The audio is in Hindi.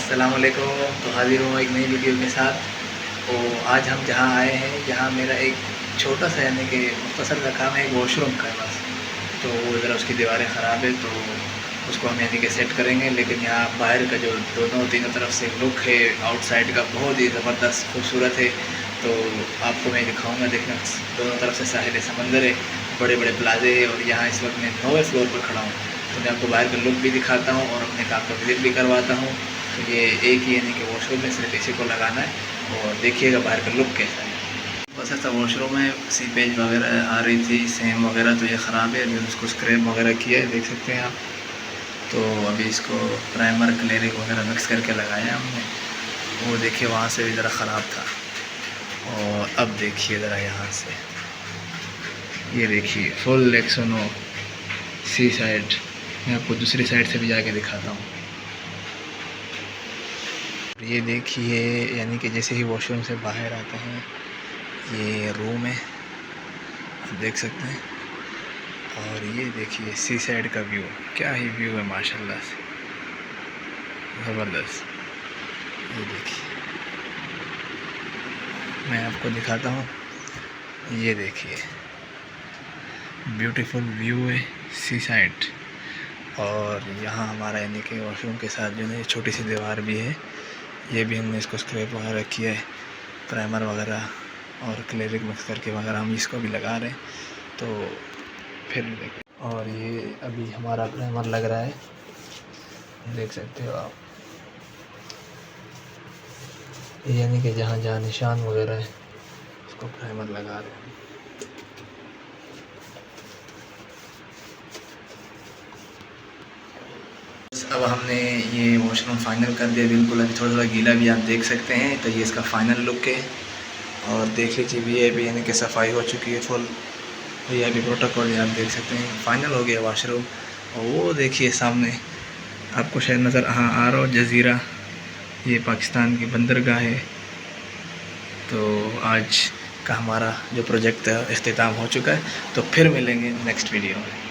अस्सलामुअलैकुम। तो हाज़िर हूँ एक नई वीडियो के साथ। तो आज हम जहाँ आए हैं, यहाँ मेरा एक छोटा सा यानी कि मुख्तसर का काम है, एक वॉशरूम का है बस। तो वो ज़रा उसकी दीवारें ख़राब है, तो उसको हम यानी कि सेट करेंगे। लेकिन यहाँ बाहर का जो दोनों तीनों तरफ से लुक है आउटसाइड का, बहुत ही ज़बरदस्त खूबसूरत है। तो आपको मैं दिखाऊँगा। देखना, दोनों तरफ से साहिल समंदर है, बड़े बड़े प्लाजे है, और यहाँ इस वक्त मैं 9वें फ्लोर पर खड़ा हूँ। तो मैं आपको बाहर का लुक भी दिखाता हूँ और अपने काम का विजिट भी करवाता हूँ। तो ये एक ही यानी कि वॉशरूम में सिर्फ इसी को लगाना है, और देखिएगा बाहर का लुक कैसा है। बस ऐसा वॉशरूम है, सीपेज वगैरह आ रही थी, सेम वगैरह, तो ये ख़राब है। अभी उसको स्क्रैप वगैरह किया है, देख सकते हैं आप। तो अभी इसको प्राइमर क्लियरिंग वगैरह मिक्स करके लगाया हमने। वो देखिए वहाँ से भी ज़रा ख़राब था, और अब देखिए ज़रा यहाँ से, ये देखिए फुल एक्सोनो सी साइड। मैं आपको दूसरी साइड से भी जाके दिखाता हूँ। ये देखिए, यानी कि जैसे ही वॉशरूम से बाहर आते हैं, ये रूम है, आप देख सकते हैं। और ये देखिए सी साइड का व्यू, क्या ही व्यू है माशाल्लाह से, ज़बरदस्त। ये देखिए, मैं आपको दिखाता हूँ। ये देखिए ब्यूटीफुल व्यू है सी साइड। और यहाँ हमारा यानी कि वॉशरूम के साथ जो है छोटी सी दीवार भी है, ये भी हमने इसको स्क्रैप वगैरह किया है, प्राइमर वगैरह और क्लियरिंग मिक्स करके वगैरह हम इसको भी लगा रहे हैं। तो फिर देखें। और ये अभी हमारा प्राइमर लग रहा है, देख सकते हो आप। यानी कि जहाँ जहाँ निशान वगैरह है उसको प्राइमर लगा रहे हैं। अब हमने ये वॉशरूम फाइनल कर दिया बिल्कुल। अभी थोड़ा थोड़ा गीला भी आप देख सकते हैं। तो ये इसका फ़ाइनल लुक है। और देख लीजिए वीआईपी यानी कि सफाई हो चुकी है फुल। वीआईपी प्रोटोकॉल ये आप देख सकते हैं, फ़ाइनल हो गया वॉशरूम। और वो देखिए सामने आपको शायद नज़र आ रहा हो जज़ीरा, ये पाकिस्तान की बंदरगाह है। तो आज का हमारा जो प्रोजेक्ट है इख्तिताम हो चुका है। तो फिर मिलेंगे नेक्स्ट वीडियो में।